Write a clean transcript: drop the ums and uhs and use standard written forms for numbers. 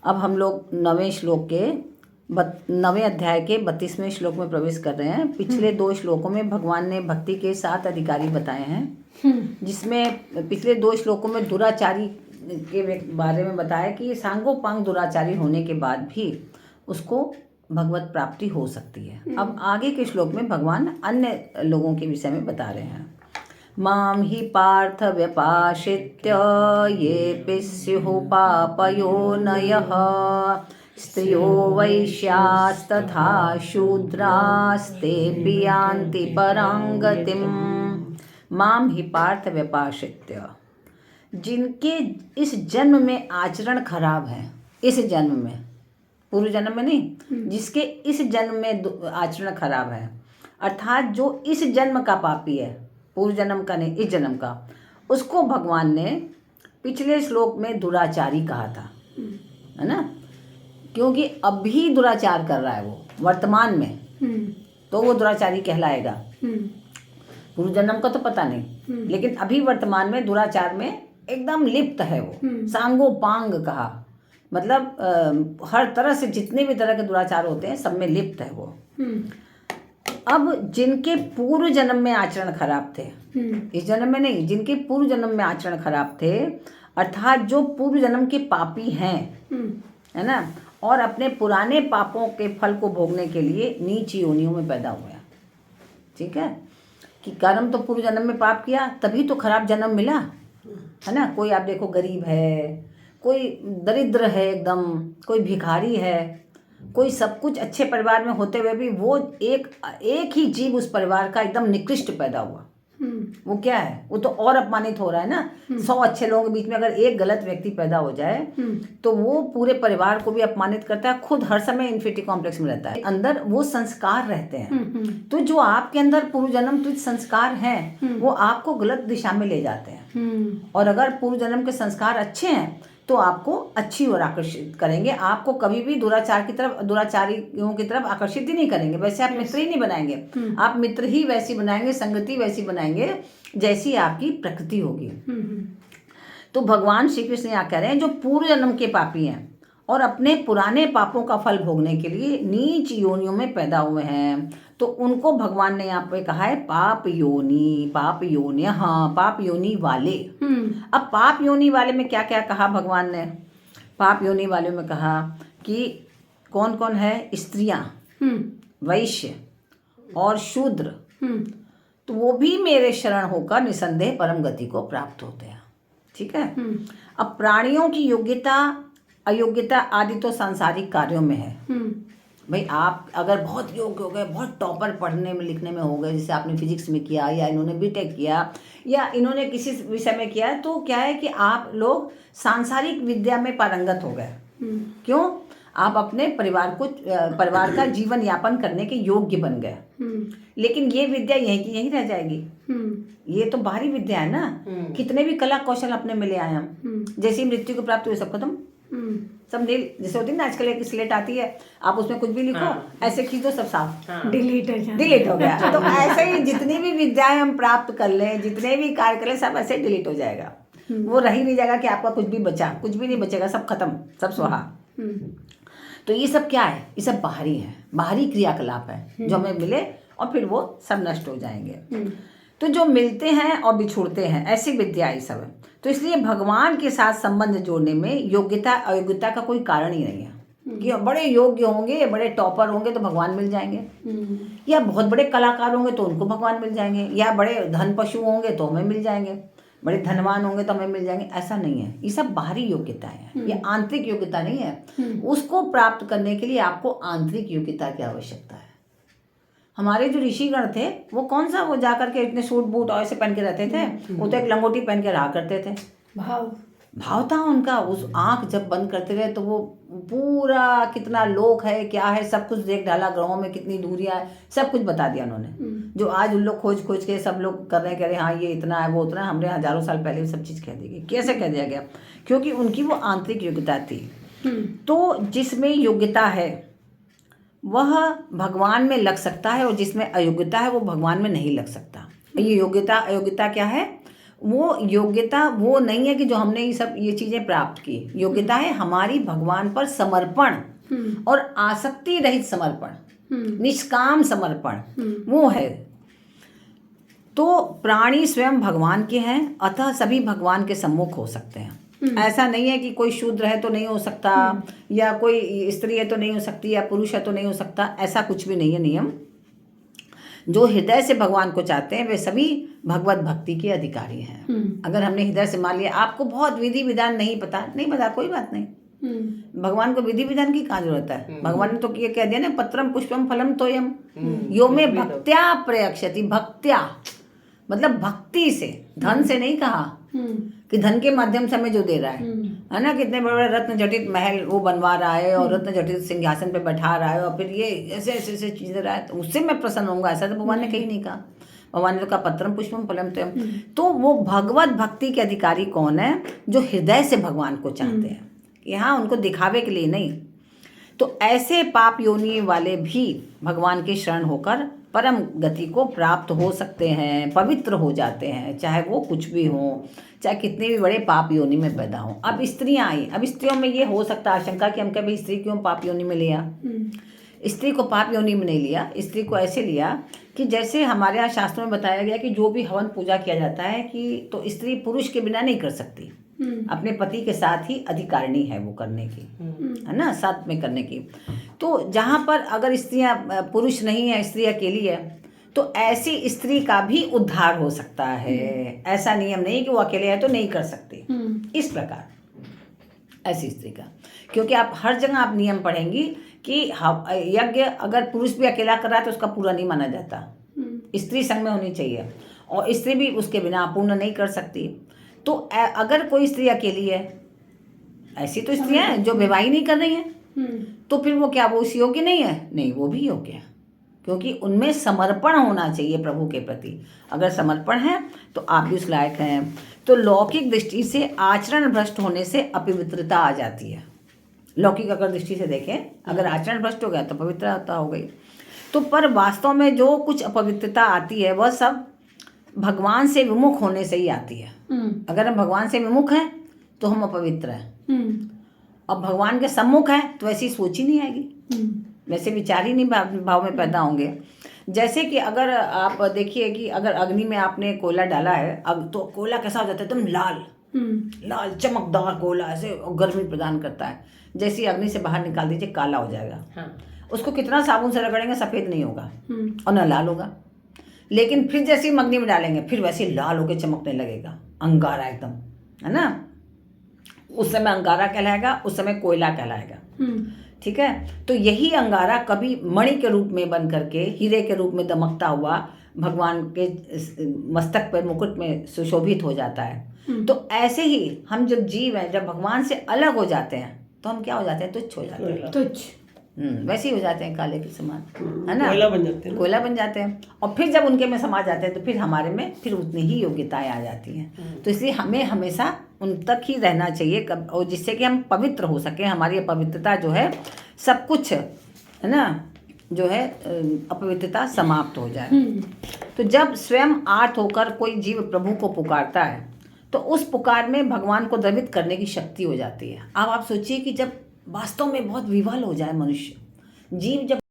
अब हम लोग 9वें अध्याय के 32वें श्लोक में प्रवेश कर रहे हैं। पिछले 2 श्लोकों में भगवान ने भक्ति के 7 अधिकारी बताए हैं, जिसमें पिछले 2 श्लोकों में दुराचारी के बारे में बताया कि सांगोपांग दुराचारी होने के बाद भी उसको भगवत प्राप्ति हो सकती है। अब आगे के श्लोक में भगवान अन्य लोगों के विषय में बता रहे हैं। माम ही पार्थ व्यपाश्रित्य ये स्युः पापयोनयः स्त्रियो वैश्यास्तथा शूद्रास्तेऽपि यान्ति परां गतिम्। माम ही पार्थ व्यपाश्रित्य, जिनके इस जन्म में आचरण खराब है, इस जन्म में, पूर्व जन्म में नहीं, जिसके इस जन्म में आचरण खराब है, अर्थात जो इस जन्म का पापी है, पूर्व जन्म का नहीं, इस जन्म का, उसको भगवान ने पिछले श्लोक में दुराचारी कहा था, है ना? क्योंकि अभी दुराचार कर रहा है वो वर्तमान में, तो वो दुराचारी कहलाएगा। पूर्व जन्म का तो पता नहीं, लेकिन अभी वर्तमान में दुराचार में एकदम लिप्त है वो। सांगोपांग कहा, मतलब हर तरह से जितने भी तरह के दुराचार होते हैं सब में लिप्त है वो। अब जिनके पूर्व जन्म में आचरण खराब थे, इस जन्म में नहीं, जिनके पूर्व जन्म में आचरण खराब थे, अर्थात जो पूर्व जन्म के पापी हैं, है ना, और अपने पुराने पापों के फल को भोगने के लिए नीच योनियों में पैदा हुए हैं। ठीक है, कि कर्म तो पूर्व जन्म में पाप किया तभी तो खराब जन्म मिला, है ना। कोई आप देखो गरीब है, कोई दरिद्र है एकदम, कोई भिखारी है, कोई सब कुछ अच्छे परिवार में होते हुए भी वो एक ही जीव उस परिवार का एकदम निकृष्ट पैदा हुआ। वो क्या है, वो तो और अपमानित हो रहा है ना। 100 अच्छे लोगों के बीच में अगर एक गलत व्यक्ति पैदा हो जाए तो वो पूरे परिवार को भी अपमानित करता है, खुद हर समय इन्फिनिटी कॉम्प्लेक्स में रहता है। अंदर वो संस्कार रहते हैं, तो जो आपके अंदर पूर्व जन्म तुझ संस्कार हैं वो आपको गलत दिशा में ले जाते हैं। और अगर पूर्व जन्म के संस्कार अच्छे हैं तो आपको अच्छी ओर आकर्षित करेंगे, आपको कभी भी दुराचारियों की तरफ आकर्षित ही नहीं करेंगे। वैसे आप मित्र ही नहीं बनाएंगे, आप मित्र ही वैसी बनाएंगे, संगति वैसी बनाएंगे जैसी आपकी प्रकृति होगी। तो भगवान श्री कृष्ण यहाँ कह रहे हैं जो पूर्व जन्म के पापी हैं और अपने पुराने पापों का फल भोगने के लिए नीच योनियों में पैदा हुए हैं, तो उनको भगवान ने यहाँ पे कहा है पाप योनि, पाप योनि, हाँ, पाप योनि वाले। अब पाप योनि वाले में क्या क्या कहा भगवान ने? पाप योनि वाले में कहा कि कौन कौन है? स्त्रियां, वैश्य और शूद्र, तो वो भी मेरे शरण होकर निसंदेह परम गति को प्राप्त होते हैं। ठीक है। अब प्राणियों की योग्यता अयोग्यता आदि तो सांसारिक कार्यों में है। भाई आप अगर बहुत योग्य हो गए, बहुत टॉपर पढ़ने में लिखने में हो गए, जैसे आपने फिजिक्स में किया या इन्होंने बीटेक किया या इन्होंने किसी विषय में किया, तो क्या है कि आप लोग सांसारिक विद्या में पारंगत हो गए। क्यों? आप अपने परिवार का जीवन यापन करने के योग्य बन गए। लेकिन ये विद्या यहीं की यहीं रह जाएगी। ये तो बाहरी विद्या है ना। कितने भी कला कौशल अपने में ले आए हम, जैसी मृत्यु को प्राप्त हुए सब खत्म, सब नील। जैसे होती है ना आजकल एक स्लेट आती है, आप उसमें कुछ भी लिखो, ऐसे खींच दो, सब साफ, डिलीट हो गया। तो ऐसे ही जितनी भी विद्याएं हम प्राप्त कर लें, जितने भी कार्य कर लें, सब ऐसे डिलीट हो जाएगा। वो रह ही नहीं जाएगा कि आपका कुछ भी बचा, कुछ भी नहीं बचेगा, सब खत्म, सब स्वाहा। तो ये सब क्या है? ये सब बाहरी है, बाहरी क्रियाकलाप है जो हमें मिले और फिर वो सब नष्ट हो जाएंगे। तो जो मिलते हैं और बिछुड़ते हैं, ऐसी विद्या ये सब है। तो इसलिए भगवान के साथ संबंध जोड़ने में योग्यता अयोग्यता का कोई कारण ही नहीं है कि बड़े योग्य होंगे, बड़े टॉपर होंगे तो भगवान मिल जाएंगे, या बहुत बड़े कलाकार होंगे तो उनको भगवान मिल जाएंगे, या बड़े धन पशु होंगे तो हमें मिल जाएंगे, बड़े धनवान होंगे तो हमें मिल जाएंगे। ऐसा नहीं है। ये सब बाहरी योग्यता है, ये आंतरिक योग्यता नहीं है। उसको प्राप्त करने के लिए आपको आंतरिक योग्यता की आवश्यकता है। हमारे जो ऋषिगण थे वो कौन सा वो जाकर के इतने सूट बूट और ऐसे पहन के रहते थे, वो तो एक लंगोटी पहन के रहा करते थे। भाव था उनका। उस आंख जब बंद करते रहे तो वो पूरा कितना लोक है, क्या है, सब कुछ देख डाला, ग्रहों में कितनी दूरियां है, सब कुछ बता दिया उन्होंने। जो आज उन लोग खोज खोज के सब लोग कर रहे हाँ ये इतना है वो उतना है, हमने हजारों साल पहले सब चीज़ कह दी गई। कैसे कह दिया गया? क्योंकि उनकी वो आंतरिक योग्यता थी। तो जिसमें योग्यता है वह भगवान में लग सकता है और जिसमें अयोग्यता है वो भगवान में नहीं लग सकता। ये योग्यता अयोग्यता क्या है? वो योग्यता वो नहीं है कि जो हमने ये चीज़ें प्राप्त की। योग्यता है हमारी भगवान पर समर्पण और आसक्ति रहित समर्पण, निष्काम समर्पण, वो है। तो प्राणी स्वयं भगवान के हैं, अतः सभी भगवान के सम्मुख हो सकते हैं। ऐसा नहीं है कि कोई शूद्र है तो नहीं हो सकता, या कोई स्त्री है तो नहीं हो सकती, या पुरुष है तो नहीं हो सकता, ऐसा कुछ भी नहीं है नियम। जो हृदय से भगवान को चाहते हैं वे सभी भगवत भक्ति के अधिकारी हैं। अगर हमने हृदय से मान लिया, आपको बहुत विधि विधान नहीं पता, कोई बात नहीं। भगवान को विधि विधान की कहाँ जरूरत है? भगवान ने तो ये कह दिया ना, पत्रम पुष्पम फलम तोयम यो में भक्त्या प्रयक्षति। भक्त्या मतलब भक्ति से, धन से नहीं कहा कि धन के माध्यम से हमें जो दे रहा है ना, कितने बड़े बड़े रत्न जटित महल वो बनवा रहा है और रत्न जटित सिंहासन पे बैठा रहा है और फिर ये ऐसे ऐसे ऐसे चीजें रहा है, तो उससे मैं प्रसन्न होऊंगा, ऐसा तो भगवान ने कहीं नहीं कहा। भगवान ने तो कहा पत्रम पुष्पम फलम तोयम। तो वो भगवत भक्ति के अधिकारी कौन है? जो हृदय से भगवान को चाहते हैं, यहाँ उनको दिखावे के लिए नहीं। तो ऐसे पाप योनि वाले भी भगवान के शरण होकर परम गति को प्राप्त हो सकते हैं, पवित्र हो जाते हैं, चाहे वो कुछ भी हो, चाहे कितने भी बड़े पाप योनि में पैदा हो। अब स्त्रियां आई, अब स्त्रियों में ये हो सकता है आशंका कि हम कह भाई स्त्री क्यों पाप योनि में लिया? स्त्री को पाप योनि में नहीं लिया, स्त्री को ऐसे लिया कि जैसे हमारे यहाँ शास्त्रों में बताया गया कि जो भी हवन पूजा किया जाता है कि तो स्त्री पुरुष के बिना नहीं कर सकती, अपने पति के साथ ही अधिकारिणी है वो करने की, है ना, साथ में करने की। तो जहाँ पर अगर स्त्रियाँ, पुरुष नहीं है, स्त्री अकेली है, तो ऐसी स्त्री का भी उद्धार हो सकता है। ऐसा नियम नहीं कि वो अकेले है तो नहीं कर सकती, इस प्रकार ऐसी स्त्री का। क्योंकि आप हर जगह आप नियम पढ़ेंगी कि यज्ञ अगर पुरुष भी अकेला कर रहा है तो उसका पूरा नहीं माना जाता, स्त्री संग में होनी चाहिए, और स्त्री भी उसके बिना पूर्ण नहीं कर सकती। तो अगर कोई स्त्री अकेली है, ऐसी तो स्त्रियां हैं जो विवाह नहीं कर रही हैं, तो फिर वो क्या, वो उस योग्य नहीं है? नहीं, वो भी योग्य है, क्योंकि उनमें समर्पण होना चाहिए प्रभु के प्रति। अगर समर्पण है तो आप भी उस लायक हैं। तो लौकिक दृष्टि से आचरण भ्रष्ट होने से अपवित्रता आ जाती है। लौकिक अगर दृष्टि से देखें, अगर आचरण भ्रष्ट हो गया तो पवित्रता हो गई। तो पर वास्तव में जो कुछ अपवित्रता आती है वह सब भगवान से विमुख होने से ही आती है। अगर हम भगवान से विमुख हैं तो हम अपवित्र हैं, और भगवान के सम्मुख है तो ऐसी सोच ही नहीं आएगी, वैसे विचार ही नहीं भाव में पैदा होंगे। जैसे कि अगर आप देखिए कि अगर अग्नि में आपने कोयला डाला है, अब तो कोयला कैसा हो जाता है? एकदम लाल लाल चमकदार कोयला, ऐसे गर्मी प्रदान करता है। जैसे अग्नि से बाहर निकाल दीजिए, काला हो जाएगा। हाँ। उसको कितना साबुन से रगड़ेंगे सफ़ेद नहीं होगा और न लाल होगा। लेकिन फिर जैसे ही अग्नि में डालेंगे फिर वैसे ही लाल होकर चमकने लगेगा, अंगारा एकदम, है ना। उस समय अंगारा कहलाएगा, उस समय कोयला कहलाएगा। ठीक है। तो यही अंगारा कभी मणि के रूप में बन करके हीरे के रूप में दमकता हुआ भगवान के मस्तक पर मुकुट में सुशोभित हो जाता है। तो ऐसे ही हम जब जीव हैं, जब भगवान से अलग हो जाते हैं तो हम क्या हो जाते हैं? तुच्छ हो जाते हैं, तुच्छ। वैसे ही हो जाते हैं, काले के समान, है ना, कोयला बन जाते हैं। और फिर जब उनके में समा जाते हैं तो फिर हमारे में फिर उतनी ही योग्यताएं आ जाती हैं। तो इसलिए हमें हमेशा उन तक ही रहना चाहिए, और जिससे कि हम पवित्र हो सके। हमारी अपवित्रता जो है, सब कुछ है ना, जो है अपवित्रता समाप्त हो जाए। तो जब स्वयं आर्त होकर कोई जीव प्रभु को पुकारता है तो उस पुकार में भगवान को द्रवित करने की शक्ति हो जाती है। अब आप सोचिए कि जब वास्तव में बहुत विवल हो जाए मनुष्य, जीव जब